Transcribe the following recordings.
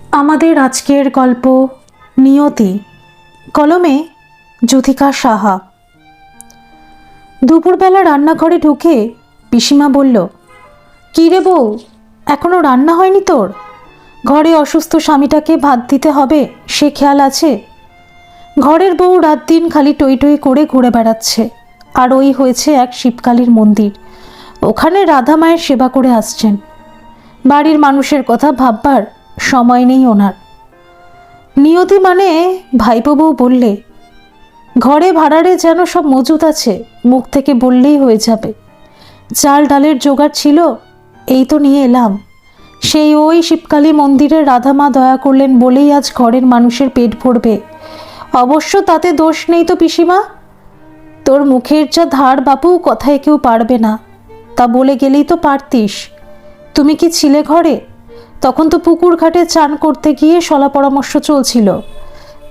আমাদের আজকের গল্প নিয়তি, কলমে যুথিকা সাহা। দুপুরবেলা রান্নাঘরে ঢুকে পিসিমা বলল, কী রে বউ, এখনো রান্না হয়নি তোর? ঘরে অসুস্থ স্বামীটাকে ভাত দিতে হবে, সে খেয়াল আছে? ঘরের বউ রাত দিন খালি টই টই করে ঘুরে বেড়াচ্ছে, আর ওই হয়েছে এক শিবকালীর মন্দির, ওখানে রাধা মায়ের সেবা করে আসছেন। বাড়ির মানুষের কথা ভাববার সময় নেই ওনার। নিয়তি মানে ভাইপো বউ বললে, ঘরে ভাড়ারে যেন সব মজুদ আছে, মুখ থেকে বললেই হয়ে যাবে। চাল ডালের জোগাড় ছিল, এই তো নিয়ে এলাম। সেই ওই শিবকালী মন্দিরে রাধা মা দয়া করলেন বলেই আজ ঘরের মানুষের পেট ভরবে। অবশ্য তাতে দোষ নেই তো পিসিমা, তোর মুখের যা ধার বাপু, কথায় কেউ পারবে না। তা বলে গেলেই তো পারতিস। তুমি কি ছিলে ঘরে? তখন তো পুকুর ঘাটে চান করতে গিয়ে সলা পরামর্শ চলছিল।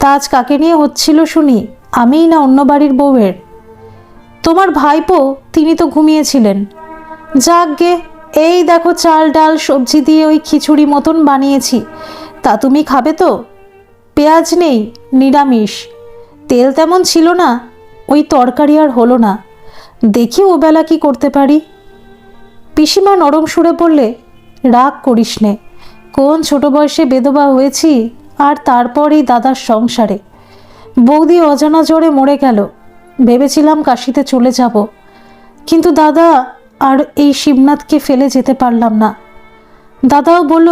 তা আজ কাকে নিয়ে হচ্ছিল শুনি, আমিই না অন্য বাড়ির বউয়ের? তোমার ভাইপো, তিনি তো ঘুমিয়েছিলেন। যাক গে, এই দেখো চাল ডাল সবজি দিয়ে ওই খিচুড়ি মতন বানিয়েছি, তা তুমি খাবে তো? পেঁয়াজ নেই, নিরামিষ। তেল তেমন ছিল না, ওই তরকারি আর হলো না। দেখি ওবেলা কি করতে পারি। পিসিমা নরম সুরে বললে, রাগ করিস নে, কোন ছোট বয়সে বেধবা হয়েছি, আর তারপর এই দাদার সংসারে। বৌদি অজানা জ্বরে মরে গেল, ভেবেছিলাম কাশিতে চলে যাব, কিন্তু দাদা আর এই শিবনাথকে ফেলে যেতে পারলাম না। দাদাও বলল,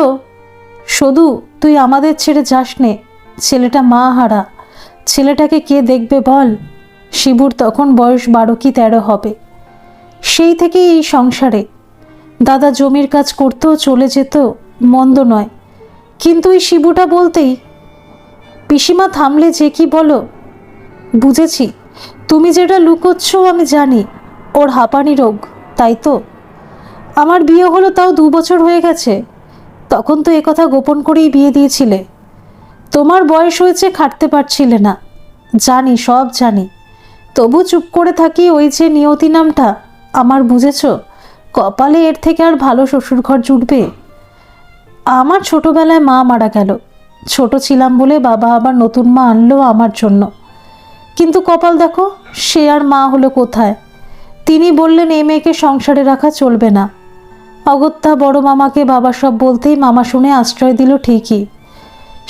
সদু তুই আমাদের ছেড়ে যাস নে, ছেলেটা মা হারা, ছেলেটাকে কে দেখবে বল? শিবুর তখন বয়স 12 কি 13 হবে। সেই থেকেই এই সংসারে। দাদা জমির কাজ করতেও চলে যেত, মন্দ নয়, কিন্তু এই শিবুটা বলতেই। পিসিমা থামলে, যে কি বলো? বুঝেছি, তুমি যেটা লুকোচ্ছ আমি জানি, ওর হাঁপানি রোগ, তাই তো? আমার বিয়ে হলো তাও 2 বছর হয়ে গেছে, তখন তো একথা গোপন করেই বিয়ে দিয়েছিলে। তোমার বয়স হয়েছে, খাটতে পারছিলে না, জানি, সব জানি, তবু চুপ করে থাকি। ওই যে নিয়তি নামটা আমার, বুঝেছ? কপালে এর থেকে আর ভালো শ্বশুরঘর জুটবে? আমার ছোটবেলায় মা মারা গেল, ছোট ছিলাম বলে বাবা আবার নতুন মা আনলো আমার জন্য, কিন্তু কপাল দেখো, সে আর মা হলো কোথায়। তিনি বললেন এ মেয়েকে সংসারে রাখা চলবে না। অগত্যা বড় মামাকে বাবা সব বলতেই মামা শুনে আশ্রয় দিল ঠিকই।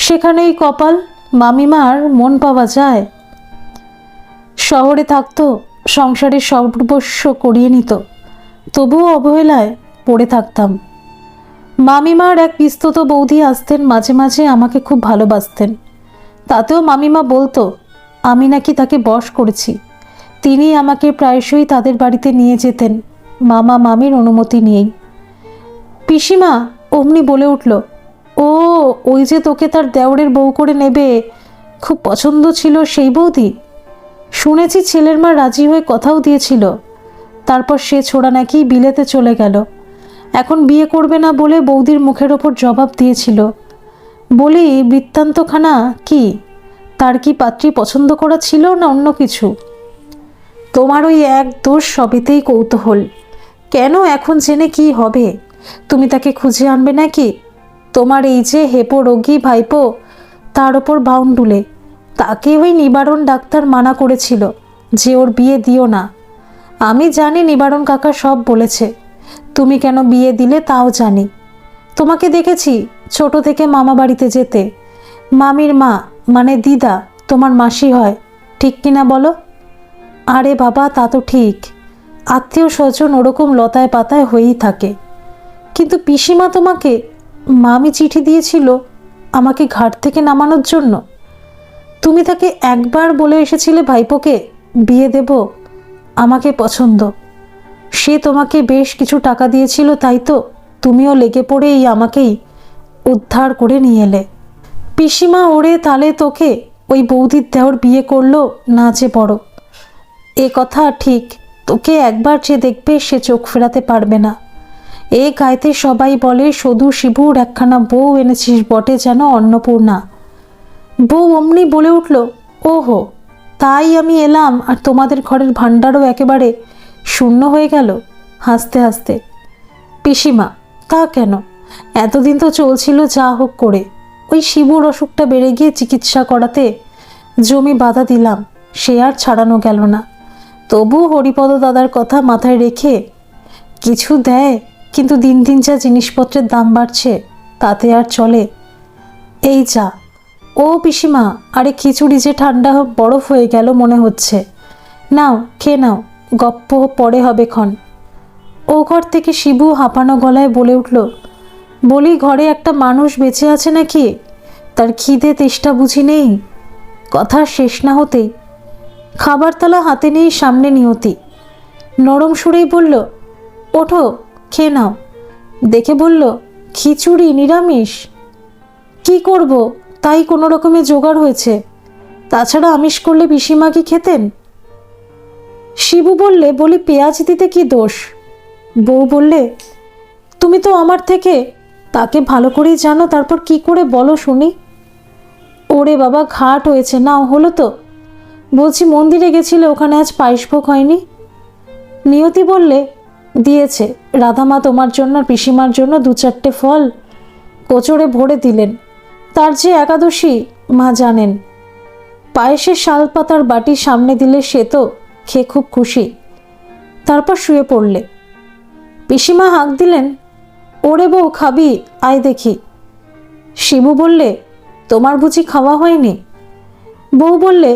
সেখানেই কপাল, মামিমার মন পাওয়া যায়? শহরে থাকতো, সংসারের সর্বস্ব করিয়ে নিত, তবুও অবহেলায় পড়ে থাকতাম। মামিমার এক বিস্তত বৌদি আসতেন মাঝে মাঝে, আমাকে খুব ভালোবাসতেন। তাতেও মামিমা বলতো আমি নাকি তাকে বশ করেছি। তিনি আমাকে প্রায়শই তাদের বাড়িতে নিয়ে যেতেন, মামা মামির অনুমতি নিয়েই। পিসিমা অমনি বলে উঠল, ও ওই যে তোকে তার দেওরের বউ করে নেবে, খুব পছন্দ ছিল সেই বৌদি? শুনেছি ছেলের মা রাজি হয়ে কথাও দিয়েছিল, তারপর সে ছোড়া নাকি বিলেতে চলে গেল। এখন বিয়ে করবে না বলে বৌদির মুখের ওপর জবাব দিয়েছিল। বলি বৃত্তান্তখানা কি? তার কি পাত্রী পছন্দ করা ছিল না অন্য কিছু? তোমার ওই এক দোষ সবেতেই কৌতূহল। কেন, এখন জেনে কি হবে? তুমি তাকে খুঁজে আনবে নাকি? তোমার এই যে হেপো রোগী ভাইপো, তার ওপর বাউন্ডুলে, তাকে ওই নিবারণ ডাক্তার মানা করেছিল যে ওর বিয়ে দিও না। আমি জানি নিবারণ কাকা সব বলেছে, তুমি কেন বিয়ে দিলে তাও জানি। তোমাকে দেখেছি ছোট থেকে মামা বাড়িতে যেতে। মামির মা মানে দিদা তোমার মাসি হয়, ঠিক কিনা বলো? আরে বাবা, তা তো ঠিক, আত্মীয় স্বজন ওরকম লতায় পাতায় হয়েই থাকে। কিন্তু পিসিমা তোমাকে, মামি চিঠি দিয়েছিল আমাকে ঘাট থেকে নামানোর জন্য। তুমি তাকে একবার বলে এসেছিলে ভাইপোকে বিয়ে দেব, আমাকে পছন্দ। সে তোমাকে বেশ কিছু টাকা দিয়েছিল, তাই তো? তুমিও লেগে পড়ে এই আমাকেই উদ্ধার করে নিয়ে এলে। পিসিমা ওরে তালে তোকে ওই বৌদির দেওর বিয়ে করলো না যে বড়, এ কথা ঠিক। তোকে একবার যে দেখবে সে চোখ ফেরাতে পারবে না। এ গাইতে সবাই বলে সদু শিবুর একখানা বউ এনেছিস বটে, যেন অন্নপূর্ণা। বউ অমনি বলে উঠল, ওহো তাই আমি এলাম, আর তোমাদের ঘরের ভাণ্ডারও একেবারে শূন্য হয়ে গেল, হাসতে হাসতে। পিসিমা, তা কেন? এতদিন তো চলছিল যা হোক করে, ওই ওই শিবুর অসুখটা বেড়ে গিয়ে চিকিৎসা করাতে জমি বাধা দিলাম, সে আর ছাড়ানো গেল না। তবু হরিপদ দাদার কথা মাথায় রেখে কিছু দেয়, কিন্তু দিন দিন যা জিনিসপত্রের দাম বাড়ছে তাতে আর চলে। এই যা। ও পিসিমা, আরে খিচুড়ি যে ঠান্ডা বরফ হয়ে গেল মনে হচ্ছে, নাও খেয়ে নাও, গপ্প পরে হবে ক্ষণ। ও ঘর থেকে শিবু হাঁপানো গলায় বলে উঠল, বলি ঘরে একটা মানুষ বেঁচে আছে নাকি? তার খিদে তেষ্টা বুঝি নেই? কথা শেষ না হতেই খাবার থালা হাতে নিয়ে সামনে নিয়তি নরম সুরেই বলল, ওঠো খেয়ে নাও। দেখে বলল, খিচুড়ি নিরামিষ? কি করব, তাই কোনো রকমে জোগাড় হয়েছে। তাছাড়া আমিষ করলে পিসিমা কি খেতেন? শিবু বললে, বলি পেঁয়াজ দিতে কি দোষ? বউ বললে, তুমি তো আমার থেকে তাকে ভালো করেই জানো, তারপর কি করে বলো শুনি? ওরে বাবা, ঘাট হয়েছে, নাও হলো তো। বলছি মন্দিরে গেছিলে, ওখানে আজ পায়েস ভোগ হয়নি? নিয়তি বললে, দিয়েছে রাধামা তোমার জন্য আর পিসিমার জন্য 2-4টে ফল কোচরে ভরে দিলেন। তার যে একাদশী মা জানেন। পায়েসের শালপাতার বাটি সামনে দিলে সে তো খেয়ে খুব খুশি। তারপর শুয়ে পড়লে। পিসিমা হাঁক দিলেন, ওরে বউ খাবি, আয় দেখি। শিবু বললে, তোমার বুঝি খাওয়া হয়নি? বউ বললে,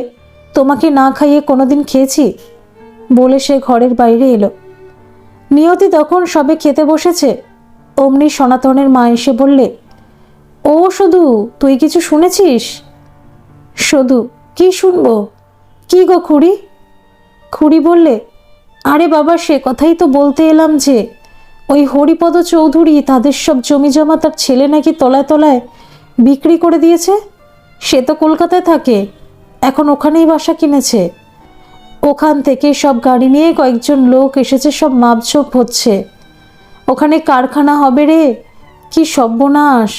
তোমাকে না খাইয়ে কোনোদিন খেয়েছি? বলে সে ঘরের বাইরে এলো। নিয়তি তখন সবে খেতে বসেছে, অমনি সনাতনের মা এসে বললে, ও শুধু, তুই কিছু শুনেছিস? শুধু, কি শুনবো? কি গো খুড়ি? খুড়ি বললে, আরে বাবা, সে কথাই তো বলতে এলাম যে ওই হরিপদ চৌধুরী তাদের সব জমি জমা তার ছেলে নাকি তলায় তলায় বিক্রি করে দিয়েছে। সে তো কলকাতায় থাকে, এখন ওখানেই বাসা কিনেছে। ওখান থেকে সব গাড়ি নিয়ে কয়েকজন লোক এসেছে, সব মাপঝোপ হচ্ছে। ওখানে কারখানা হবে রে, কি সর্বনাশ।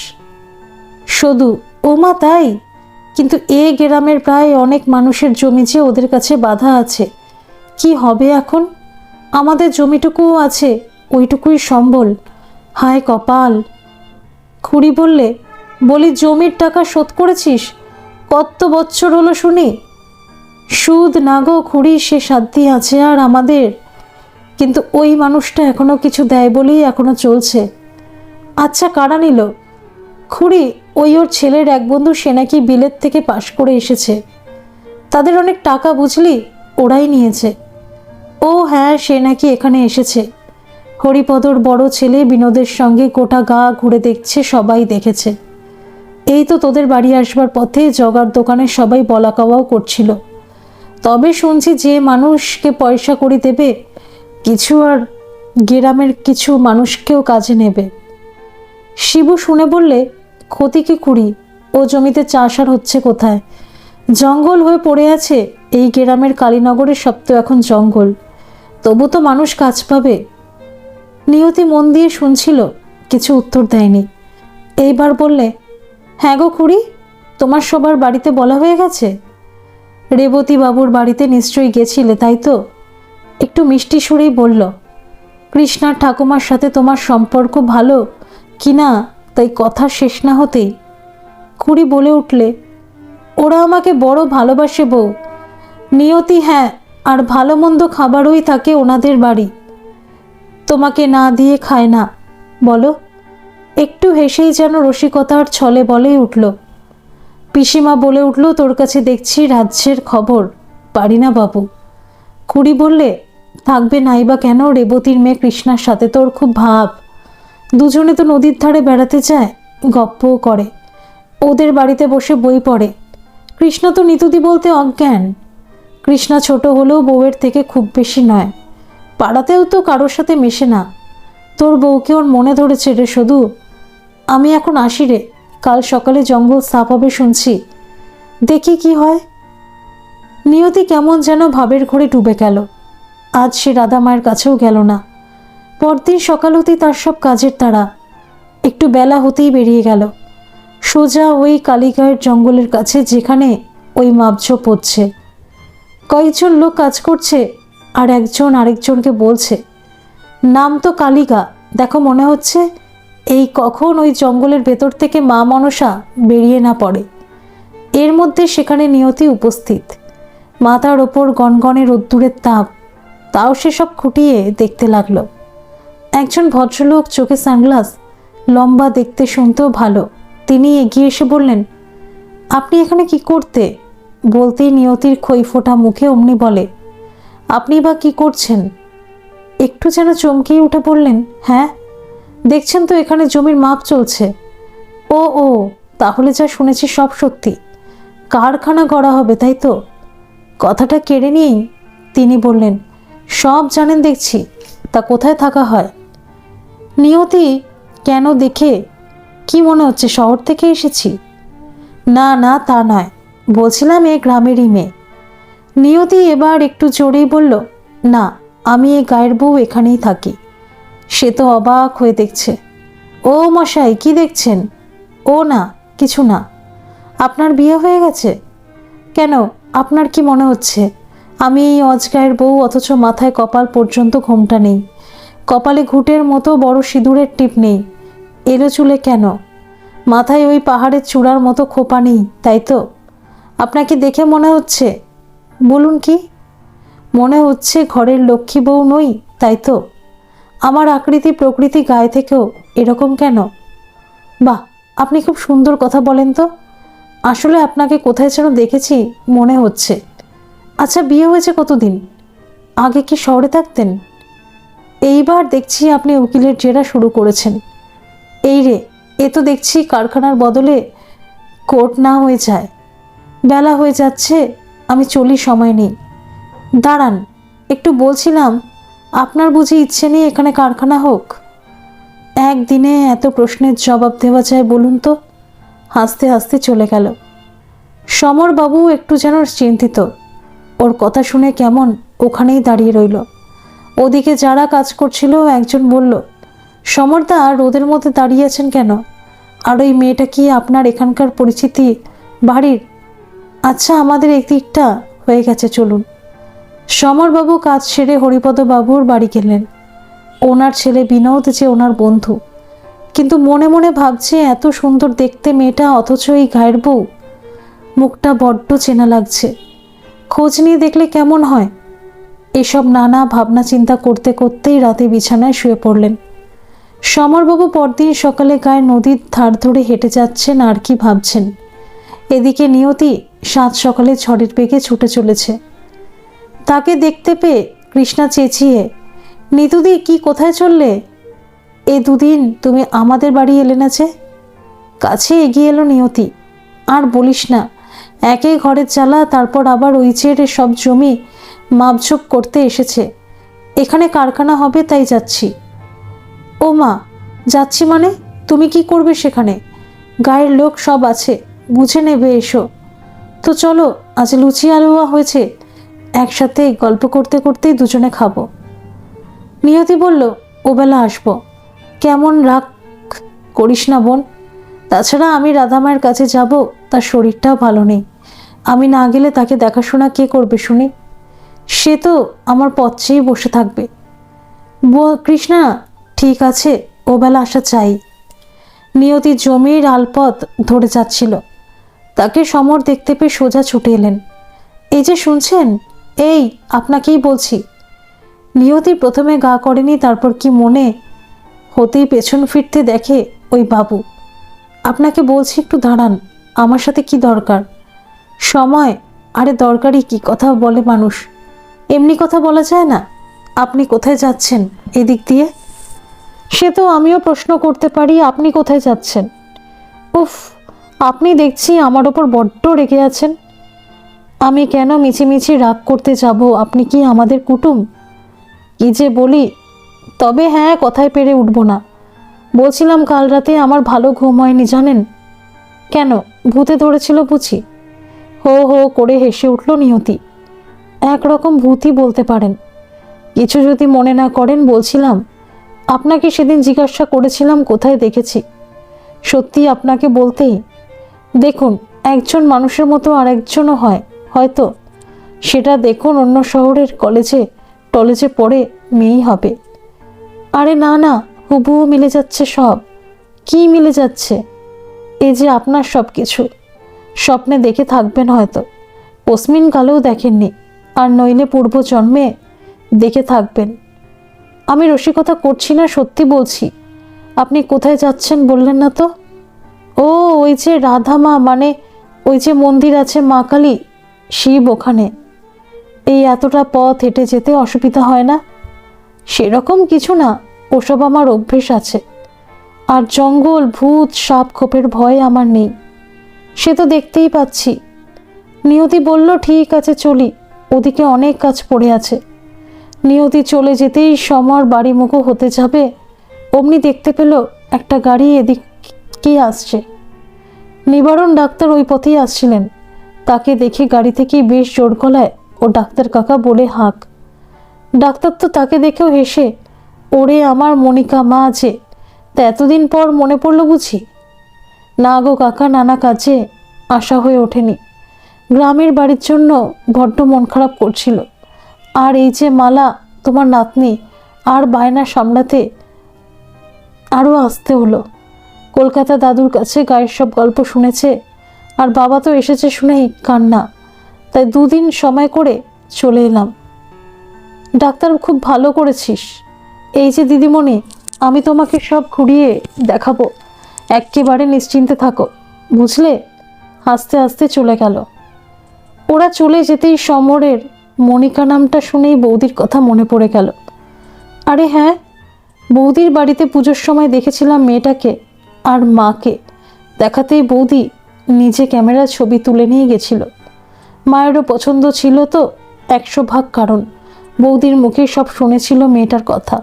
শুধু, ও মা তাই? কিন্তু এ গ্রামের প্রায় অনেক মানুষের জমি যে ওদের কাছে বাধা আছে। কি হবে এখন? আমাদের জমিটুকুও আছে, ওইটুকুই সম্বল। হায় কপাল। খুড়ি বললে, বলি জমির টাকা শোধ করেছিস? কত বছর হলো শুনি। সুদ না গো খুড়ি, সে সাধ্যি আছে আর আমাদের। কিন্তু ওই মানুষটা এখনো কিছু দেয় বলেই এখনো চলছে। আচ্ছা, কারা নিল? খুড়ি, ওই ওর ছেলের এক বন্ধু, সে নাকি বিলেত থেকে পাশ করে এসেছে। তাদের অনেক টাকা বুঝলি, ওরাই নিয়েছে। ও হ্যাঁ, সে নাকি এখানে এসেছে। হরিপদর বড় ছেলে বিনোদের সঙ্গে গোটা গা ঘুরে দেখছে, সবাই দেখেছে। এই তো তোদের বাড়ি আসবার পথে জগার দোকানে সবাই বলা কওয়াও করছিল। তবে শুনছি যে মানুষকে পয়সা করে দেবে কিছু, আর গ্রামের কিছু মানুষকেও কাজে নেবে। শিবু শুনে বললে, ক্ষতি কি খুড়ি? ও জমিতে চাষ আর হচ্ছে কোথায়? জঙ্গল হয়ে পড়ে আছে। এই গ্রামের কালীনগরের সব তো এখন জঙ্গল, তবু তো মানুষ কাজ পাবে। নিয়তি মন দিয়ে শুনছিল, কিছু উত্তর দেয়নি। এইবার বললে, হ্যাঁ গো খুড়ি, তোমার সবার বাড়িতে বলা হয়ে গেছে? রেবতী বাবুর বাড়িতে নিশ্চয়ই গেছিলে, তাই তো? একটু মিষ্টি সুরেই বলল, কৃষ্ণার ঠাকুমার সাথে তোমার সম্পর্ক ভালো কি না তাই কথা শেষ না হতেই খুড়ি বলে উঠলে, ওরা আমাকে বড় ভালোবাসে বউ। নিয়তি, হ্যাঁ, আর ভালো মন্দ খাবারই থাকে ওনাদের বাড়ি। তোমাকে না দিয়ে খায় না বলো? একটু হেসেই যেন রসিকতার ছলে বলেই উঠল। পিসিমা বলে উঠল, তোর কাছে দেখছি রাজ্যের খবর, পারি না বাবু। খুড়ি বললে, থাকবে নাই বা কেন? রেবতীর মেয়ে কৃষ্ণার সাথে তোর খুব ভাব। দুজনে তো নদীর ধারে বেড়াতে যায়, গপ্পও করে, ওদের বাড়িতে বসে বই পড়ে। কৃষ্ণা তো নিতুদি বলতে অজ্ঞান। কৃষ্ণা ছোট হলেও বউয়ের থেকে খুব বেশি নয়, পাড়াতেও তো কারোর সাথে মেশে না। তোর বউকে ওর মনে ধরেছে রে শুধু। আমি এখন আসি রে, কাল সকালে জঙ্গল সাফ হবে শুনছি, দেখি কি হয়। নিয়তি কেমন যেন ভাবের ঘোরে ডুবে গেল। আজ সে রাধা মায়ের কাছেও গেল না। পরদিন সকাল হতেই তার সব কাজের তাড়া। একটু বেলা হতেই বেরিয়ে গেল সোজা ওই কালীগাঁয়ের জঙ্গলের কাছে, যেখানে ওই মাপঝোপ হচ্ছে। কয়েকজন লোক কাজ করছে, আর একজন আরেকজনকে বলছে, নাম তো কালীগা, দেখো মনে হচ্ছে এই কখন ওই জঙ্গলের ভেতর থেকে মা মনসা বেরিয়ে না পড়ে। এর মধ্যে সেখানে নিয়তি উপস্থিত। মাথার ওপর গনগনে রোদ্দুরের তাপ, তাও সেসব খুঁটিয়ে দেখতে লাগলো। একজন ভদ্রলোক, চোখে সানগ্লাস, লম্বা, দেখতে শুনতেও ভালো, তিনি এগিয়ে এসে বললেন, আপনি এখানে কি করতে? বলতেই নিয়তির খই ফোটা মুখে অমনি বলে, আপনি বা কি করছেন? একটু যেন চমকিয়ে উঠে বললেন, হ্যাঁ, দেখছেন তো এখানে জমির মাপ চলছে। ও ও, তাহলে যা শুনেছি সব সত্যি, কারখানা গড়া হবে, তাই তো? কথাটা কেড়ে নিয়েই তিনি বললেন, সব জানেন দেখছি, তা কোথায় থাকা হয়? নিয়তি কেন দেখে কি মনে হচ্ছে শহর থেকে এসেছি? না না, তা নয়, বলছিলাম এ গ্রামেরই মেয়ে। নিয়তি এবার একটু জোরেই বলল, না, আমি এ গায়ের বউ, এখানেই থাকি। সে তো অবাক হয়ে দেখছে। ও মশাই, কি দেখছেন? ও না, কিছু না। আপনার বিয়ে হয়ে গেছে? কেন, আপনার কি মনে হচ্ছে আমি এই অজগায়ের বউ, অথচ মাথায় কপাল পর্যন্ত ঘোমটা নেই, কপালে ঘুঁটের মতো বড় সিঁদুরের টিপ নেই, এলো চুলে কেন, মাথায় ওই পাহাড়ের চূড়ার মতো খোপা নেই, তাই তো? আপনাকে দেখে মনে হচ্ছে, বলুন কি মনে হচ্ছে? ঘরের লক্ষ্মী বউ নই, তাই তো? আমার আকৃতি প্রকৃতি গায়ে থেকেও এরকম কেন? বাহ, আপনি খুব সুন্দর কথা বলেন তো। আসলে আপনাকে কোথায় যেন দেখেছি মনে হচ্ছে। আচ্ছা, বিয়ে হয়েছে কতদিন? আগে কি শহরে থাকতেন? এইবার দেখছি আপনি উকিলের জেরা শুরু করেছেন। এই রে, এ তো দেখছি কারখানার বদলে কোর্ট না হয়ে যায়। বেলা হয়ে যাচ্ছে, আমি চলি, সময় নেই। দাঁড়ান, একটু বলছিলাম, আপনার বুঝি ইচ্ছে নেই এখানে কারখানা হোক? একদিনে এত প্রশ্নের জবাব দেওয়া যায় বলুন তো? হাসতে হাসতে চলে গেল। সমরবাবু একটু যেন চিন্তিত। ওর কথা শুনে কেমন ওখানেই দাঁড়িয়ে রইল। ওদিকে যারা কাজ করছিল একজন বলল, সমরদা, রোদের মধ্যে দাঁড়িয়ে আছেন কেন? আর ওই মেয়েটা কি আপনার এখানকার পরিচিতি বাড়ির? আচ্ছা, আমাদের এই দিকটা হয়ে গেছে, চলুন। সমরবাবু কাজ সেরে হরিপদবাবুর বাড়ি গেলেন। ওনার ছেলে বিনোদ যে ওনার বন্ধু, কিন্তু মনে মনে ভাবছে, এত সুন্দর দেখতে মেয়েটা, অথচ এই গায়ের বউ, মুখটা বড্ড চেনা লাগছে, খোঁজ নিয়ে দেখলে কেমন হয়? এসব নানা ভাবনা চিন্তা করতে করতেই রাতে বিছানায় শুয়ে পড়লেন। সমরবাবু পরদিন সকালে গায়ে নদীর ধার ধরে হেঁটে যাচ্ছেন আর কি ভাবছেন। এদিকে নিয়তি সাত সকালে ঝড়ের বেগে ছুটে চলেছে। তাকে দেখতে পেয়ে কৃষ্ণা চেঁচিয়ে, নিতুদি, কি কোথায় চললে? এ দুদিন তুমি আমাদের বাড়ি এলে না যে? কাছে এগিয়ে এলো নিয়তি। আর বলিস না, একে ঘরের জ্বালা, তারপর আবার ওই চেয়ে সব জমি মাপঝোপ করতে এসেছে। এখানে কারখানা হবে তাই যাচ্ছি। ও মা, যাচ্ছি মানে? তুমি কি করবে সেখানে? গায়ের লোক সব আছে, বুঝে নেবে, এসো তো। চলো, আজ লুচি আলুয়া হয়েছে, একসাথে গল্প করতে করতেই দুজনে খাবো। নিয়তি বলল, ওবেলা আসবো। কেমন রাগ করিস না বোন। তাছাড়া আমি রাধামায়ের কাছে যাব, তার শরীরটাও ভালো নেই। আমি না গেলে তাকে দেখাশোনা কে করবে শুনি? সে তো আমার পথ চেয়েই বসে থাকবে। কৃষ্ণা, ঠিক আছে, ওবেলা আসা চাই। নিয়তি জমির আলপথ ধরে যাচ্ছিল। তাকে সমর দেখতে পেয়ে সোজা ছুটে এলেন। এই যে শুনছেন, এই আপনাকেই বলছি। নিয়তি প্রথমে গা করেনি, তারপর কি মনে হতেই পেছন ফিরতে দেখে ওই বাবু। আপনাকে বলছি, একটু দাঁড়ান, আমার সাথে কি দরকার? সময়? আরে দরকারি কি কথা বলে মানুষ, এমনি কথা বলা যায় না। আপনি কোথায় যাচ্ছেন এদিক দিয়ে? সে তো আমিও প্রশ্ন করতে পারি, আপনি কোথায় যাচ্ছেন? উফ, আপনি দেখছি আমার ওপর বড্ড রেগে আছেন। আমি কেন মিছিমিছি রাগ করতে যাব? আপনি কি আমাদের কুটুম? কি যে বলি। তবে হ্যাঁ, কথায় পেরে উঠব না। বলছিলাম, কাল রাতে আমার ভালো ঘুম হয়নি জানেন। কেন, ভূতে ধরেছিল বুঝি? হো হো করে হেসে উঠল নিয়তি। একরকম ভূতই বলতে পারেন। কিছু যদি মনে না করেন, বলছিলাম, আপনাকে সেদিন জিজ্ঞাসা করেছিলাম কোথায় দেখেছি। সত্যি আপনাকে বলতেই, দেখুন, একজন মানুষের মতো আরেকজনও হয় হয়তো। সেটা দেখুন অন্য শহরের কলেজে টলেজে পড়ে মেয়েই হবে। আরে না না, হুবহু মিলে যাচ্ছে সব। কি মিলে যাচ্ছে? এই যে আপনার সব কিছু স্বপ্নে দেখে থাকবেন হয়তো, কসমিন কালেও দেখেননি, আর নইলে পূর্বজন্মে দেখে থাকবেন। আমি রসিকতা করছি না, সত্যি বলছি। আপনি কোথায় যাচ্ছেন বললেন না তো? ও, ওই যে রাধা মা, মানে ওই যে মন্দির আছে মা কালী, শিব ওখানে। এই এতটা পথ হেঁটে যেতে অসুবিধা হয় না? সেরকম কিছু না, ওসব আমার অভ্যেস আছে। আর জঙ্গল, ভূত, সাপ খোপের ভয় আমার নেই, সে তো দেখতেই পাচ্ছি। নিয়তি বলল, ঠিক আছে চলি, ওদিকে অনেক কাজ পড়ে আছে। নিয়তি চলে যেতেই সমর বাড়িমুখো হতে যাবে, অমনি দেখতে পেল একটা গাড়ি এদিকে আসছে। নিবারণ ডাক্তার ওই পথেই আসছিলেন। তাকে দেখে গাড়ি থেকেই বেশ জোর গলায় ও ডাক্তার কাকা বলে হাঁক। ডাক্তার তো তাকে দেখেও হেসে, ওরে আমার মনিকা মা আছে, তা এতদিন পর মনে পড়লো বুঝি? না গো কাকা, নানা কাজে আশা হয়ে ওঠেনি। গ্রামের বাড়ির জন্য বড্ড মন খারাপ করছিল। আর এই যে মালা, তোমার নাতনি, আর বায়না সামলাতে আরও আসতে হলো। কলকাতা দাদুর কাছে গায়ের সব গল্প শুনেছে, আর বাবা তো এসেছে শুনেই কান্না, তাই দুদিন সময় করে চলে এলাম। ডাক্তার, খুব ভালো করেছিস। এই যে দিদিমণি, আমি তোমাকে সব ঘুরিয়ে দেখাবো, একেবারে নিশ্চিন্তে থাকো, বুঝলে? হাসতে হাসতে চলে গেল। ওরা চলে যেতেই সমরের মনিকা নামটা শুনেই বৌদির কথা মনে পড়ে গেল। আরে হ্যাঁ, বৌদির বাড়িতে পুজোর সময় দেখেছিলাম মেয়েটাকে আর মাকে। দেখাতেই বৌদি নিজে ক্যামেরার ছবি তুলে নিয়ে গেছিল। মায়েরও পছন্দ ছিল তো 100 ভাগ, কারণ বৌদির মুখে সব শুনেছিল মেয়েটার কথা।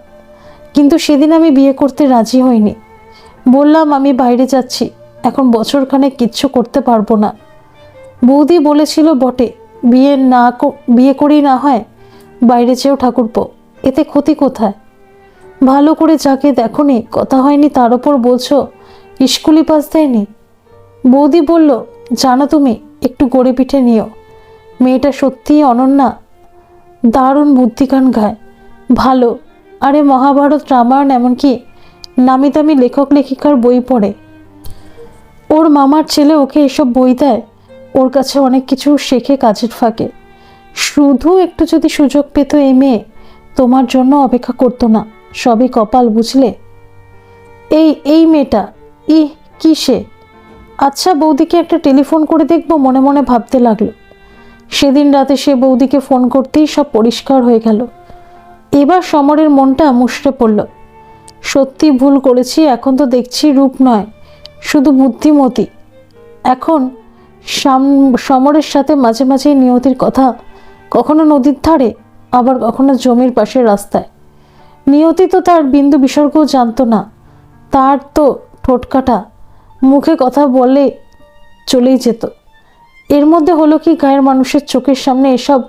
কিন্তু সেদিন আমি বিয়ে করতে রাজি হইনি। বললাম আমি বাইরে যাচ্ছি, এখন বছরখানেক কিচ্ছু করতে পারবো না। বৌদি বলেছিল বটে, বিয়ে করেই না হয় বাইরে চেয়েও ঠাকুরপো, এতে ক্ষতি কোথায়? ভালো করে যাকে দেখনি, কথা হয়নি, তার ওপর বলছো স্কুলই পাস দেয়নি। বৌদি বলল, জানো তুমি, একটু গড়ে পিঠে নিও, মেয়েটা সত্যিই অনন্যা, দারুণ বুদ্ধিগান গায়, ভালো। আরে মহাভারত, রামায়ণ, এমনকি নামি দামি লেখক লেখিকার বই পড়ে। ওর মামার ছেলে ওকে এসব বই দেয়, ওর কাছে অনেক কিছু শেখে কাজের ফাঁকে। শুধু একটু যদি সুযোগ পেত এই মেয়ে, তোমার জন্য অপেক্ষা করতো না। সবই কপাল, বুঝলে? এই মেয়েটা, কি সে? আচ্ছা, বৌদিকে একটা টেলিফোন করে দেখবো, মনে মনে ভাবতে লাগলো। সেদিন রাতে সে বৌদিকে ফোন করতেই সব পরিষ্কার হয়ে গেল। এবার সমরের মনটা মুষড়ে পড়ল। সত্যি ভুল করেছি, এখন তো দেখছি রূপ নয়, শুধু বুদ্ধিমতী। এখন সমরের সাথে মাঝে মাঝে নিয়তির কথা, কখনো নদীর ধারে, আবার কখনো জমির পাশের রাস্তায়। নিয়তি তো তার বিন্দু বিসর্গও জানতো না। তার তো ঠোঁটকাটা, মুখে কথা বলে চলেই যেত। এর মধ্যে হলো কি, গায়ের মানুষের চোখের সামনে এসব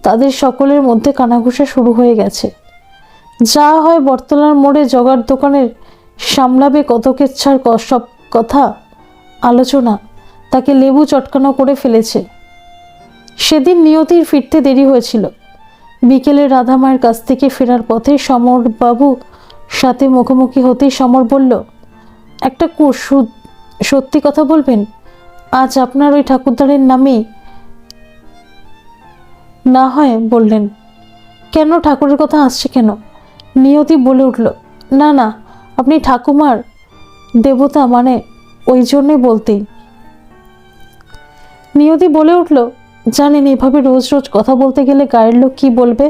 তাদের সকলের মধ্যে কানাঘুষা শুরু হয়ে গেছে। যা হয় বটতলার মোড়ে জগার দোকানের সামলাবে কত কেচ্ছার সব কথা আলোচনা তাকে লেবু চটকানো করে ফেলেছে। সেদিন নিয়তির ফিরতে দেরি হয়েছিল। বিকেলে রাধা মায়ের কাছ থেকে ফেরার পথে সমরবাবু সাথে মুখোমুখি হতেই সমর বলল, একটা সত্যি কথা বলবেন? আজ আপনার ওই ঠাকুরদারের নামেই না হয় বললেন। কেন, ঠাকুরের কথা আসছে কেন? নিয়তি বলে উঠল, না না, আপনি ঠাকুমার দেবতা, মানে ওই জন্যে বলতেই। নিয়তি বলে উঠল, জানেন এভাবে রোজ রোজ কথা বলতে গেলে গায়ের লোক কি বলবে?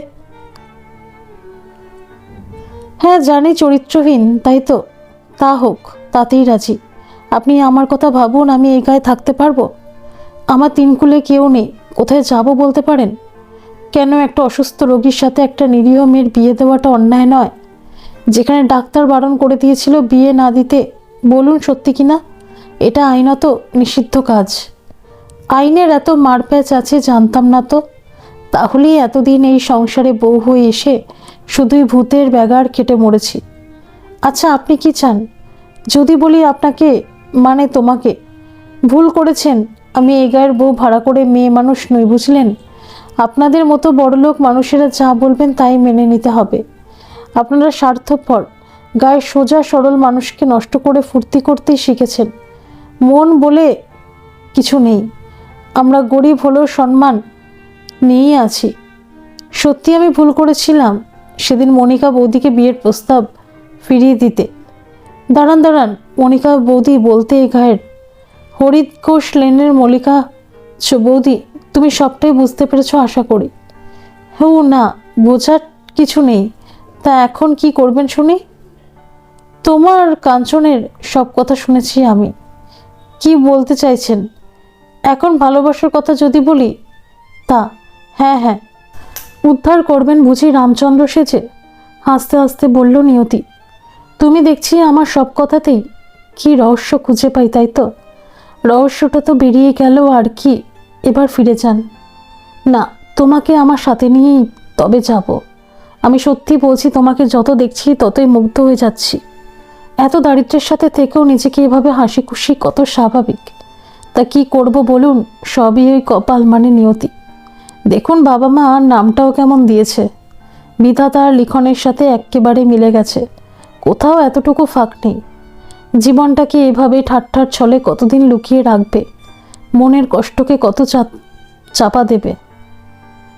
হ্যাঁ জানি, চরিত্রহীন, তাই তো। তা হোক, তাতেই রাজি। আপনি আমার কথা ভাবুন, আমি এই গায়ে থাকতে পারবো? আমার তিনকুলে কেউ নেই, কোথায় যাব বলতে পারেন? কেন, একটা অসুস্থ রোগীর সাথে একটা নিরীহ মেয়ের বিয়ে দেওয়াটা অন্যায় নয়? যেখানে ডাক্তার বারণ করে দিয়েছিল বিয়ে না দিতে, বলুন সত্যি কিনা? এটা আইনত নিষিদ্ধ কাজ। আইনের এত মারপ্যাচ আছে জানতাম না তো। তাহলেই এতদিন এই সংসারে বউ হয়ে এসে শুধুই ভূতের ব্যাগার কেটে মরেছি। আচ্ছা, আপনি কি চান যদি বলি আপনাকে, মানে তোমাকে? ভুল করেছেন, আমি এই গায়ের বউ ভাড়া করে মেয়ে মানুষ নই, বুঝলেন? আপনাদের মতো বড়লোক মানুষেরা যা বলবেন তাই মেনে নিতে হবে। আপনারা স্বার্থপর, গায়ের সোজা সরল মানুষকে নষ্ট করে ফুর্তি করতেই শিখেছেন। মন বলে কিছু নেই, আমরা গরিব হলেও সম্মান নিয়েই আছি। সত্যি আমি ভুল করেছিলাম সেদিন মনিকা বৌদিকে বিয়ের প্রস্তাব ফিরিয়ে দিতে। দাঁড়ান দাঁড়ান, মনিকা বৌদি বলতে গায়ের হরিত ঘোষ লেনের মল্লিকা বৌদি, তুমি সবটাই বুঝতে পেরেছ আশা করি। হ্যাঁ, না বোঝার কিছু নেই। তা এখন কি করবেন শুনি? তোমার কাঞ্চনের সব কথা শুনেছি আমি। কি বলতে চাইছেন? এখন ভালোবাসার কথা যদি বলি তা হ্যাঁ হ্যাঁ, উদ্ধার করবেন বুঝি রামচন্দ্র সেজে? হাসতে হাসতে বলল নিয়তি। তুমি দেখছি আমার সব কথাতেই কি রহস্য খুঁজে পাই, তাই তো? রহস্যটা তো বেরিয়ে গেল আর কি। এবার ফিরে যান না, তোমাকে আমার সাথে নিয়েই তবে যাব। আমি সত্যি বলছি, তোমাকে যত দেখছি ততই মুগ্ধ হয়ে যাচ্ছি। এত দারিদ্র্যের সাথে থেকেও নিজেকে এভাবে হাসি খুশি কত স্বাভাবিক। তা কি করব বলুন, সবই ওই কপাল মানে নিয়তি। দেখুন বাবা মা নামটাও কেমন দিয়েছে, বিধাতার লিখনের সাথে একেবারে মিলে গেছে, কোথাও এতটুকু ফাঁক নেই। জীবনটাকে এভাবে ঠাট্টার ছলে কতদিন লুকিয়ে রাখবে, মনের কষ্টকে কত চাপা দেবে।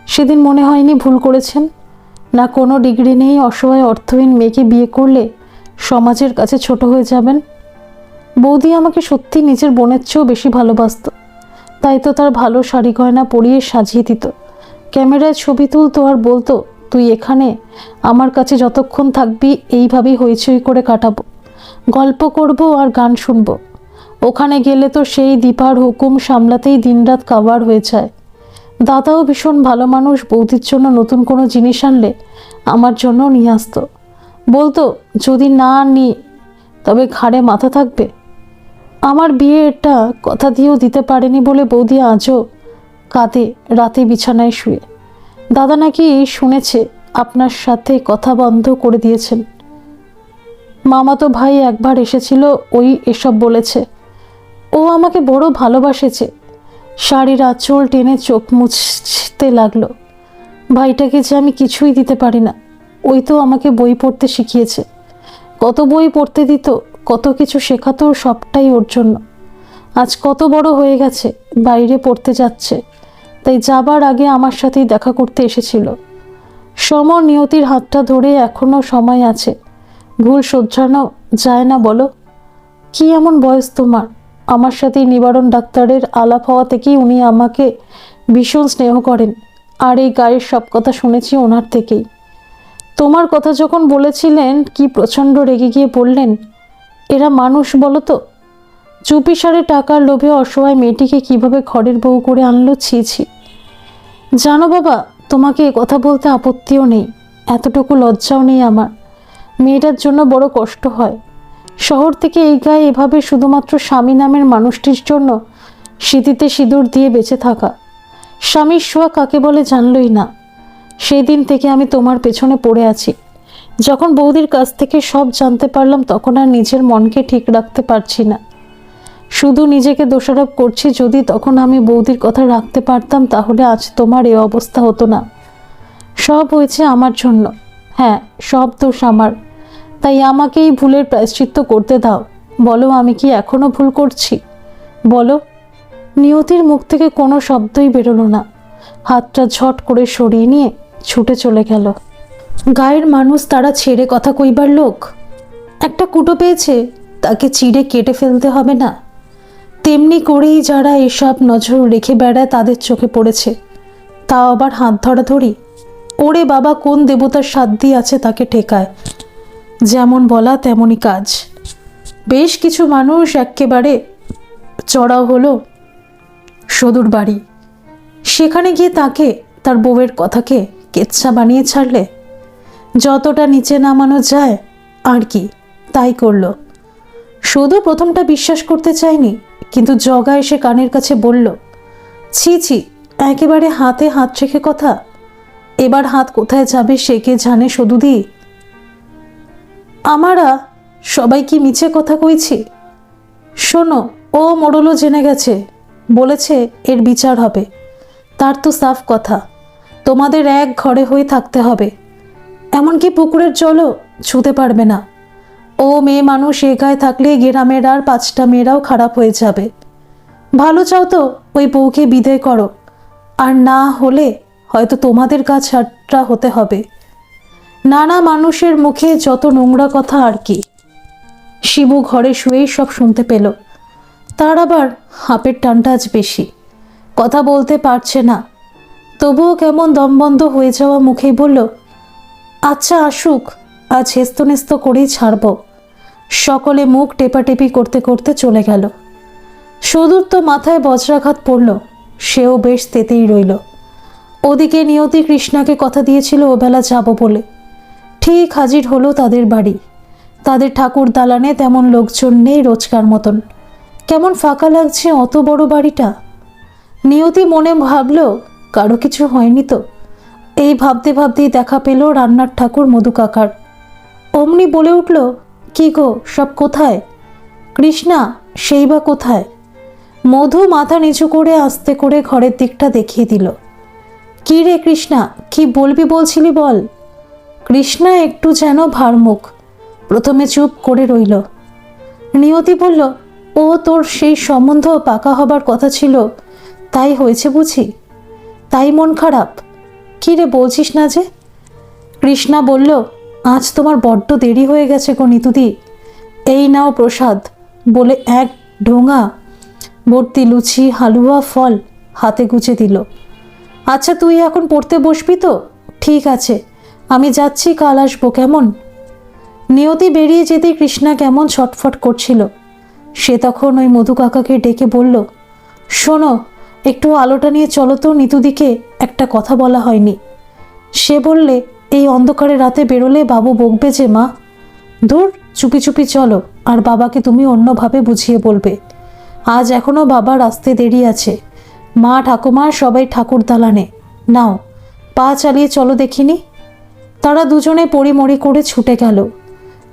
সেদিন মনে হয়নি ভুল করেছেন? না কোনো ডিগ্রি নেই অসহায় অর্থহীন মেয়েকে বিয়ে করলে সমাজের কাছে ছোট হয়ে যাবেন? বৌদি আমাকে সত্যি নিজের বোনের চেয়েও বেশি ভালোবাসত, তাই তো তার ভালো শাড়ি গয়না পরিয়ে সাজিয়ে দিত, ক্যামেরায় ছবি তুলতো আর বলতো, তুই এখানে আমার কাছে যতক্ষণ থাকবি এইভাবেই হইচই করে কাটাবো, গল্প করব আর গান শুনবো। ওখানে গেলে তো সেই দীপার হুকুম সামলাতেই দিনরাত কাবার হয়ে যায়। দাদাও ভীষণ ভালো মানুষ, বৌদির জন্য নতুন কোনো জিনিস আনলে আমার জন্য নিয়ে আসতো, বলতো যদি না নিই তবে ঘাড়ে মাথা থাকবে। আমার বিয়েটা কথা দিয়েও দিতে পারেনি বলে বৌদি আজও কাঁদে রাতে বিছানায় শুয়ে। দাদা নাকি শুনেছে আপনার সাথে কথা বন্ধ করে দিয়েছেন। মামাতো ভাই একবার এসেছিল, ওই এসব বলেছে। ও আমাকে বড় ভালোবাসেছে। শাড়ির আঁচল টেনে চোখ মুছতে লাগলো। ভাইটাকে যে আমি কিছুই দিতে পারি না, ওই তো আমাকে বই পড়তে শিখিয়েছে, কত বই পড়তে দিত, কত কিছু শেখাতো, সবটাই ওর জন্য। আজ কত বড় হয়ে গেছে, বাইরে পড়তে যাচ্ছে, তাই যাবার আগে আমার সাথেই দেখা করতে এসেছিল। সমর নিয়তির হাতটা ধরে, এখনো সময় আছে, ভুল শোধরানো যায় না বলো? কি এমন বয়স তোমার? আমার সাথেই নিবারণ ডাক্তারের আলাপ হওয়া থেকেই উনি আমাকে ভীষণ স্নেহ করেন, আর এই গায়ের সব কথা শুনেছি ওনার থেকেই। তোমার কথা যখন বলেছিলেন কি প্রচণ্ড রেগে গিয়ে বললেন, এরা মানুষ বলো তো? চুপিসারে টাকার লোভে অসহায় মেয়েটিকে কিভাবে ঘরের বউ করে আনলো, ছি ছি। জানো বাবা, তোমাকে এ কথা বলতে আপত্তিও নেই, এতটুকু লজ্জাও নেই আমার। মেয়েটার জন্য বড় কষ্ট হয়। শহর থেকে এই গায়ে এভাবে শুধুমাত্র স্বামী নামের মানুষটির জন্য স্মৃতিতে সিঁদুর দিয়ে বেঁচে থাকা। স্বামীর সোয়া কাকে বলে জানলই না। সেই দিন থেকে আমি তোমার পেছনে পড়ে আছি। যখন বৌদির কাছ থেকে সব জানতে পারলাম তখন আর নিজের মনকে ঠিক রাখতে পারছি না, শুধু নিজেকে দোষারোপ করছি। যদি তখন আমি বৌদির কথা রাখতে পারতাম তাহলে আজ তোমার এ অবস্থা হতো না। সব হয়েছে আমার জন্য, হ্যাঁ সব দোষ আমার। তাই আমাকে এই ভুলের প্রায়শ্চিত্ত করতে দাও। বলো, আমি কি এখনো ভুল করছি? বলো। নিয়তির মুখ থেকে কোনো শব্দই বেরোলো না। হাতটা ঝট করে সরিয়ে নিয়ে ছুটে চলে গেল। গায়ের মানুষ তারা ছেড়ে কথা কইবার লোক। একটা কুটো পেয়েছে, তাকে চিড়ে কেটে ফেলতে হবে না? তেমনি করেই যারা এসব নজর রেখে বেড়ায় তাদের চোখে পড়েছে, তা আবার হাত ধরাধরি। ওরে বাবা, কোন দেবতার সাধ্য আছে তাকে ঠেকায়? যেমন বলা তেমনই কাজ। বেশ কিছু মানুষ একেবারে চড়াও হলো সদুর বাড়ি। সেখানে গিয়ে তাকে তার বউয়ের কথাকে কেচ্ছা বানিয়ে ছাড়লে। যতটা নিচে নামানো যায় আর কি তাই করলো। শুধু প্রথমটা বিশ্বাস করতে চায়নি, কিন্তু জগা এসে কানের কাছে বলল, ছি ছি, একেবারে হাতে হাত রেখে কথা। এবার হাত কোথায় যাবে সে কে জানে সদুদি। আমারা সবাই কি মিছে কথা কইছি? শোনো, ও মোড়লও জেনে গেছে, বলেছে এর বিচার হবে। তার তো সাফ কথা, তোমাদের এক ঘরে হয়ে থাকতে হবে, এমনকি পুকুরের জলও ছুঁতে পারবে না। ও মেয়ে মানুষ এ গায়ে থাকলে গ্রামের আর 5টা মেয়েরাও খারাপ হয়ে যাবে। ভালো চাও তো ওই বউকে বিদায় করো, আর না হলে হয়তো তোমাদের গা ছাড়া হতে হবে। নানা মানুষের মুখে যত নোংরা কথা আর কি। শিবু ঘরে শুয়েই সব শুনতে পেল। তার আবার হাঁপের টানটা আজ বেশি, কথা বলতে পারছে না। তবুও কেমন দমবন্ধ হয়ে যাওয়া মুখেই বলল, আচ্ছা আসুক, আজ হেস্তনেস্ত করেই ছাড়ব। সকলে মুখ টেপাটেপি করতে করতে চলে গেল। সদূর তো মাথায় বজ্রাঘাত পড়ল, সেও বেশ তেতেই রইল। ওদিকে নিয়তি কৃষ্ণাকে কথা দিয়েছিল ওবেলা যাব বলে। ঠিক হাজির হলো তাদের বাড়ি। তাদের ঠাকুর দালানে তেমন লোকজন নেই রোজকার মতন। কেমন ফাঁকা লাগছে অত বড় বাড়িটা। নিয়তি মনে ভাবল কারো কিছু হয়নি তো। এই ভাবতে ভাবতেই দেখা পেল রান্নার ঠাকুর মধু কাকার। অমনি বলে উঠল, কি গো, সব কোথায়? কৃষ্ণা সেই বা কোথায়? মধু মাথা নিচু করে আস্তে করে ঘরের দিকটা দেখিয়ে দিল। কি রে কৃষ্ণা, কি বলবি বলছিলি বল। কৃষ্ণা একটু যেন ভারমুখ, প্রথমে চুপ করে রইল। নিয়তি বলল, ও তোর সেই সম্বন্ধ পাকা হবার কথা ছিল, তাই হয়েছে বুঝি? তাই মন খারাপ? কি রে বলছিস না যে? কৃষ্ণা বলল, আজ তোমার বড্ড দেরি হয়ে গেছে গো নিতুদি। এই নাও প্রসাদ বলে এক ঢোঙা ভর্তি লুচি হালুয়া ফল হাতে গুজে দিল। আচ্ছা তুই এখন পড়তে বসবি তো? ঠিক আছে, আমি যাচ্ছি, কাল আসবো কেমন? নিয়তি বেরিয়ে যেতে কৃষ্ণা কেমন ছটফট করছিল। সে তখন ওই মধু কাকাকে ডেকে বলল, শোনো, একটু আলোটা নিয়ে চলো তো, নিতুদিকে একটা কথা বলা হয়নি। সে বললে, এই অন্ধকারে রাতে বেরোলে বাবু বকবে যে মা। ধুর, চুপি চুপি চলো, আর বাবাকে তুমি অন্যভাবে বুঝিয়ে বলবে। আজ এখনো বাবার আসতে দেরি আছে। মা ঠাকুমা সবাই ঠাকুর দালানে। নাও পা চালিয়ে চলো দেখিনি। তারা দুজনে পড়িমড়ি করে ছুটে গেল।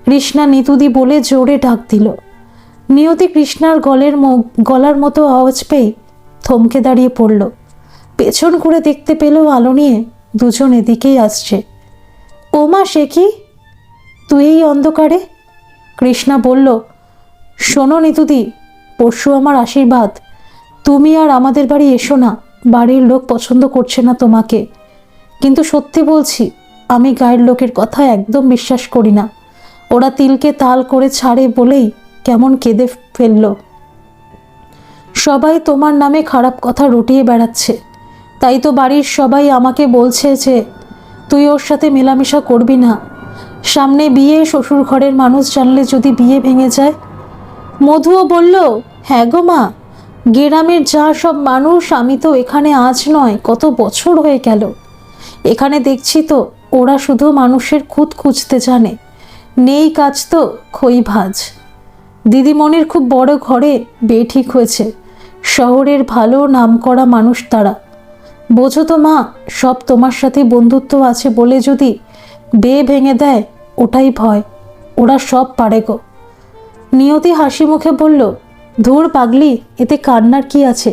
কৃষ্ণা নিতুদি বলে জোরে ডাক দিল। নিয়তি কৃষ্ণার গলার মতো আওয়াজ পেয়ে থমকে দাঁড়িয়ে পড়ল। পেছন করে দেখতে পেল আলো নিয়ে দুজন এদিকেই আসছে। ও মা, সে কি তুই এই অন্ধকারে? কৃষ্ণা বলল, শোনো নিতুদি, পরশু আমার আশীর্বাদ, তুমি আর আমাদের বাড়ি এসো না। বাড়ির লোক পছন্দ করছে না তোমাকে। কিন্তু সত্যি বলছি, আমি গায়ের লোকের কথা একদম বিশ্বাস করি না। ওরা তিলকে তাল করে ছাড়ে বলেই কেমন কেঁদে ফেলল। সবাই তোমার নামে খারাপ কথা রটিয়ে বেড়াচ্ছে। তাই তো বাড়ির সবাই আমাকে বলছে যে তুই ওর সাথে মেলামেশা করবি না। সামনে বিয়ে, শ্বশুর ঘরের মানুষ জানলে যদি বিয়ে ভেঙে যায়। মধুও বলল, হ্যাঁ গো মা, গ্রামের যা সব মানুষ, আমি তো এখানে আজ নয় কত বছর হয়ে গেল। এখানে দেখছি তো ওরা শুধু মানুষের খুঁত খুঁজতে জানে, নেই কাজ তো খই ভাজ। দিদিমণির খুব বড় ঘরে বিয়ে ঠিক হয়েছে। শহরের ভালো নামকরা মানুষ তারা। বোঝো তো মা, সব তোমার সাথে বন্ধুত্ব আছে বলে যদি বিয়ে ভেঙে দেয়, ওটাই ভয়। ওরা সব পারে গো। নিয়তি হাসি মুখে বলল, ধুর পাগলি, এতে কান্নার কি আছে?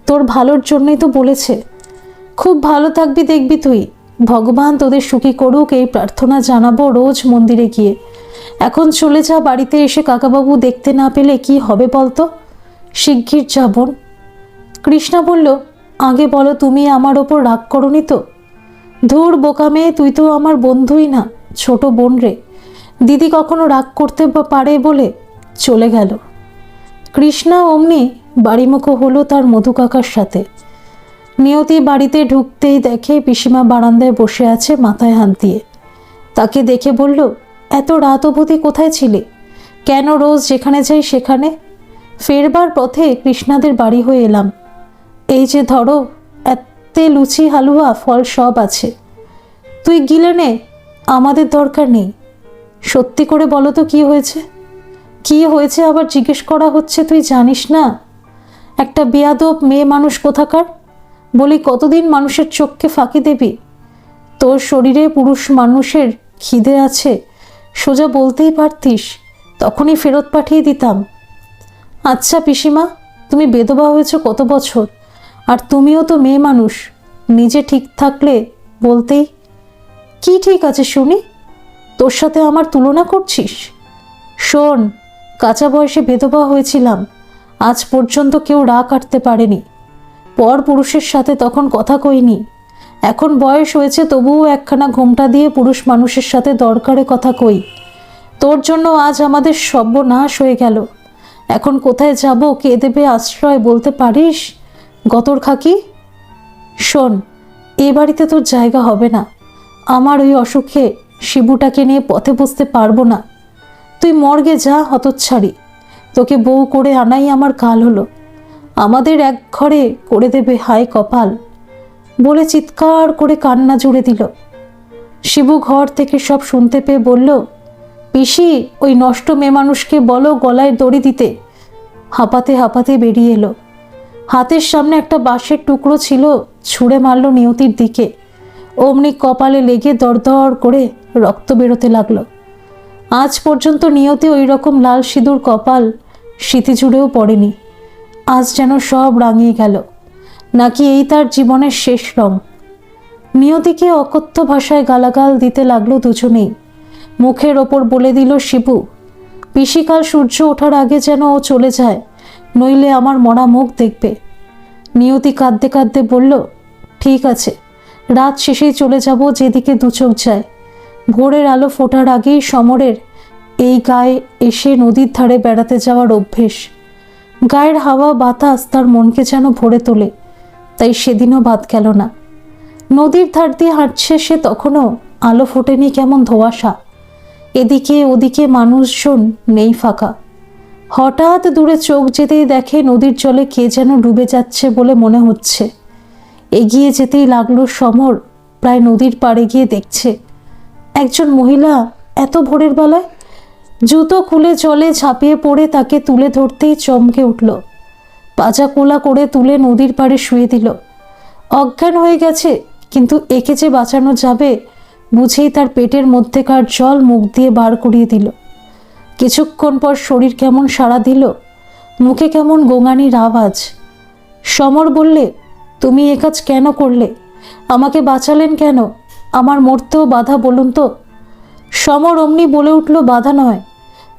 তোর ভালোর জন্যই তো বলেছে। খুব ভালো থাকবি দেখবি তুই। ভগবান তোদের সুখী করুক এই প্রার্থনা জানাবো রোজ মন্দিরে গিয়ে। এখন চলে যা, বাড়িতে এসে কাকাবাবু দেখতে না পেলে কি হবে বলতো? শিগগির যাব। কৃষ্ণা বলল, আগে বলো, তুমি আমার ওপর রাগ করনি তো? ধুর বোকা মেয়ে, তুই তো আমার বন্ধুই না, ছোট বোন রে। দিদি কখনো রাগ করতে পারে বলে চলে গেল। কৃষ্ণা অমনি বাড়িমুখো হলো তার মধু কাকার সাথে। নিয়তি বাড়িতে ঢুকতেই দেখে পিসিমা বারান্দায় বসে আছে মাথায় হাত দিয়ে। তাকে দেখে বলল, এত রাত অবধি কোথায় ছিলে? কেন রোজ যেখানে যাই সেখানে? ফেরবার পথে কৃষ্ণাদের বাড়ি হয়ে এলাম। এই যে ধরো, এতে লুচি হালুয়া ফল সব আছে, তুই গিলে নে, আমাদের দরকার নেই। সত্যি করে বলো তো কি হয়েছে? কি হয়েছে আবার জিজ্ঞেস করা হচ্ছে, তুই জানিস না? একটা বেয়াদব মেয়ে মানুষ কোথাকার। বলি কতদিন মানুষের চোখকে ফাঁকি দেবি? তোর শরীরে পুরুষ মানুষের খিদে আছে, সোজা বলতেই পারতিস, তখনই ফেরত পাঠিয়ে দিতাম। আচ্ছা পিসিমা, তুমি বেধবা হয়েছ কত বছর, আর তুমিও তো মেয়ে মানুষ, নিজে ঠিক থাকলে বলতেই। কি ঠিক আছে শুনি? তোর সাথে আমার তুলনা করছিস? শোন, কাঁচা বয়সে বিধবা হয়েছিলাম, আজ পর্যন্ত কেউ রাগ কাটতে পারেনি। পর পুরুষের সাথে তখন কথা কইনি। এখন বয়স হয়েছে, তবুও একখানা ঘোমটা দিয়ে পুরুষ মানুষের সাথে দরকারে কথা কই। তোর জন্য আজ আমাদের সর্বনাশ হয়ে গেল। এখন কোথায় যাব, কে দেবে আশ্রয় বলতে পারিস গতর খাকি? শোন, এ বাড়িতে তোর জায়গা হবে না। আমার ওই অসুখে শিবুটাকে নিয়ে পথে বসতে পারবো না। তুই মর্গে যা হতচ্ছাড়ি, তোকে বউ করে আনাই আমার কাল হলো। আমাদের এক ঘরে করে দেবে হায় কপাল, বলে চিৎকার করে কান্না জুড়ে দিল। শিবু ঘর থেকে সব শুনতে পেয়ে বলল, পিসি, ওই নষ্ট মেয়ে মানুষকে বলো গলায় দড়ি দিতে। হাঁপাতে হাঁপাতে বেরিয়ে এলো। হাতের সামনে একটা বাঁশের টুকরো ছিল, ছুঁড়ে মারল নিয়তির দিকে। অমনি কপালে লেগে দরদর করে রক্ত বেরোতে লাগলো। আজ পর্যন্ত নিয়তি ওই রকম লাল সিঁদুর কপাল স্মৃতি জুড়েও পড়েনি। আজ যেন সব রাঙিয়ে গেল, নাকি এই তার জীবনের শেষ রং। নিয়তিকে অকথ্য ভাষায় গালাগাল দিতে লাগলো দুজনেই। মুখের ওপর বলে দিল শিবু, পিসিকাল সূর্য ওঠার আগে যেন ও চলে যায়, নইলে আমার মরা মুখ দেখবে। নিয়তি কাঁদতে কাঁদতে বলল, ঠিক আছে, রাত শেষেই চলে যাব, যেদিকে দুচোখ যায়। ভোরের আলো ফোটার আগেই সমরের এই গায়ে এসে নদীর ধারে বেড়াতে যাওয়ার অভ্যেস। গায়ের হাওয়া বাতাস তার মনকে যেন ভরে তোলে, তাই সেদিনও বাদ গেল না। নদীর ধার দিয়ে হাঁটছে সে, তখনও আলো ফোটেনি, কেমন ধোঁয়াশা। এদিকে ওদিকে মানুষজন নেই, ফাঁকা। হঠাৎ দূরে চোখ যেতেই দেখে নদীর জলে কে যেন ডুবে যাচ্ছে বলে মনে হচ্ছে। এগিয়ে যেতেই লাগলো সমর, প্রায় নদীর পাড়ে গিয়ে দেখছে একজন মহিলা এত ভোরের বেলায়। জুতো খুলে জলে ঝাঁপিয়ে পড়ে তাকে তুলে ধরতেই চমকে উঠল। পাজা কোলা করে তুলে নদীর পাড়ে শুয়ে দিল। অজ্ঞান হয়ে গেছে, কিন্তু একে যে বাঁচানো যাবে বুঝেই তার পেটের মধ্যেকার জল মুখ দিয়ে বার করিয়ে দিল। কিছুক্ষণ পর শরীর কেমন সাড়া দিল, মুখে কেমন গোঙানির আওয়াজ। সমর বললে, তুমি এ কাজ কেন করলে? আমাকে বাঁচালেন কেন? আমার মরতেও বাধা বলুন তো। সমর অমনি বলে উঠল, বাধা নয়,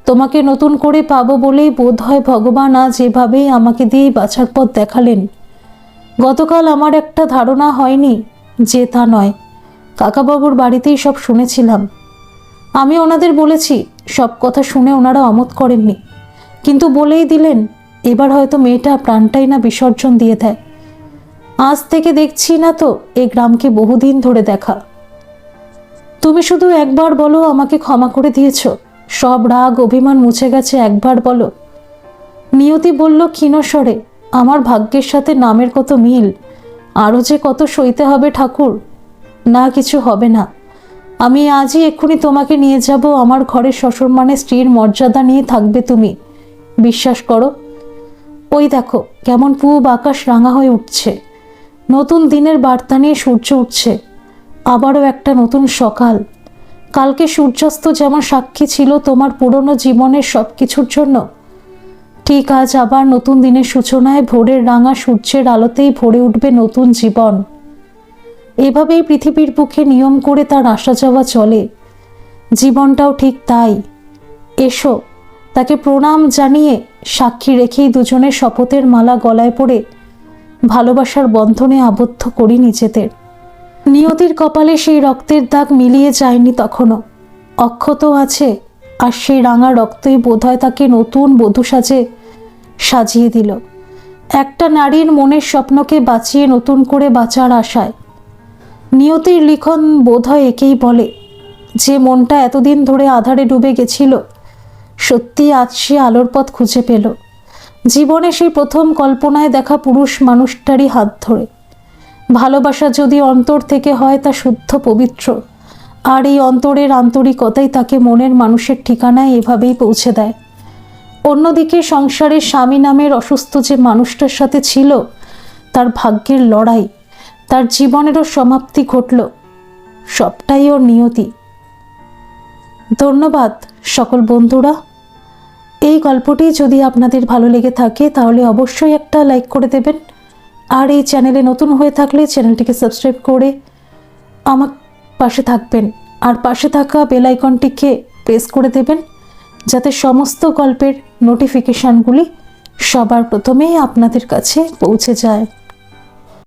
তোমাকে নতুন করে পাবো বলেই বোধ হয় ভগবান আজ এভাবেই আমাকে দিয়েই বাঁচার পথ দেখালেন। গতকাল আমার একটা ধারণা হয়নি যে তা নয়। কাকাবাবুর বাড়িতেই সব শুনেছিলাম। আমি ওনাদের বলেছি, সব কথা শুনে ওনারা অমত করেননি, কিন্তু বলেই দিলেন এবার হয়তো মেয়েটা প্রাণটাই না বিসর্জন দিয়ে দেয়। আজ থেকে দেখছি না তো এই গ্রামকে বহুদিন ধরে দেখা। তুমি শুধু একবার বলো আমাকে ক্ষমা করে দিয়েছ, সব রাগ অভিমান মুছে গেছে, একবার বলো। নিয়তি বলল ক্ষীণস্বরে, আমার ভাগ্যের সাথে নামের কত মিল, আরও যে কত সইতে হবে ঠাকুর। না, কিছু হবে না। আমি আজই এক্ষুনি তোমাকে নিয়ে যাব, আমার ঘরের সসম্মানে স্ত্রীর মর্যাদা নিয়ে থাকবে তুমি, বিশ্বাস করো। ওই দেখো কেমন পূব আকাশ রাঙা হয়ে উঠছে, নতুন দিনের বার্তা নিয়ে সূর্য উঠছে। আবারও একটা নতুন সকাল। কালকে সূর্যাস্ত যেমন সাক্ষী ছিল তোমার পুরনো জীবনের সব কিছুর জন্য, ঠিক আজ আবার নতুন দিনের সূচনায় ভোরের রাঙা সূর্যের আলোতেই ভরে উঠবে নতুন জীবন। এভাবেই পৃথিবীর বুকে নিয়ম করে তার আসা যাওয়া চলে। জীবনটাও ঠিক তাই। এসো, তাকে প্রণাম জানিয়ে সাক্ষী রেখেই দুজনের শপথের মালা গলায় পড়ে ভালোবাসার বন্ধনে আবদ্ধ করি নিজেদের। নিয়তির কপালে সেই রক্তের দাগ মিলিয়ে যায়নি তখনও, অক্ষত আছে, আর সেই রাঙা রক্তই বোধহয় তাকে নতুন বধূ সাজে সাজিয়ে দিল, একটা নারীর মনের স্বপ্নকে বাঁচিয়ে নতুন করে বাঁচার আশায়। নিয়তির লিখন বোধহয় একেই বলে, যে মনটা এতদিন ধরে আধারে ডুবে গেছিল, সত্যি আজ সে আলোর পথ খুঁজে পেল। জীবনে সেই প্রথম কল্পনায় দেখা পুরুষ মানুষটারই হাত ধরে। ভালোবাসা যদি অন্তর থেকে হয় তা শুদ্ধ পবিত্র, আর এই অন্তরের আন্তরিকতাই তাকে মনের মানুষের ঠিকানায় এভাবেই পৌঁছে দেয়। অন্যদিকে সংসারের স্বামী নামের অসুস্থ যে মানুষটার সাথে ছিল, তার ভাগ্যের লড়াই, তার জীবনেরও সমাপ্তি ঘটল। সবটাই ওর নিয়তি। ধন্যবাদ সকল বন্ধুরা। এই গল্পটি যদি আপনাদের ভালো লেগে থাকে তাহলে অবশ্যই একটা লাইক করে দেবেন, আর এই চ্যানেলে নতুন হয়ে থাকলে চ্যানেলটিকে সাবস্ক্রাইব করে আমার পাশে থাকবেন, আর পাশে থাকা বেল আইকনটিকে প্রেস করে দেবেন, যাতে সমস্ত গল্পের নোটিফিকেশানগুলি সবার প্রথমেই আপনাদের কাছে পৌঁছে যায়।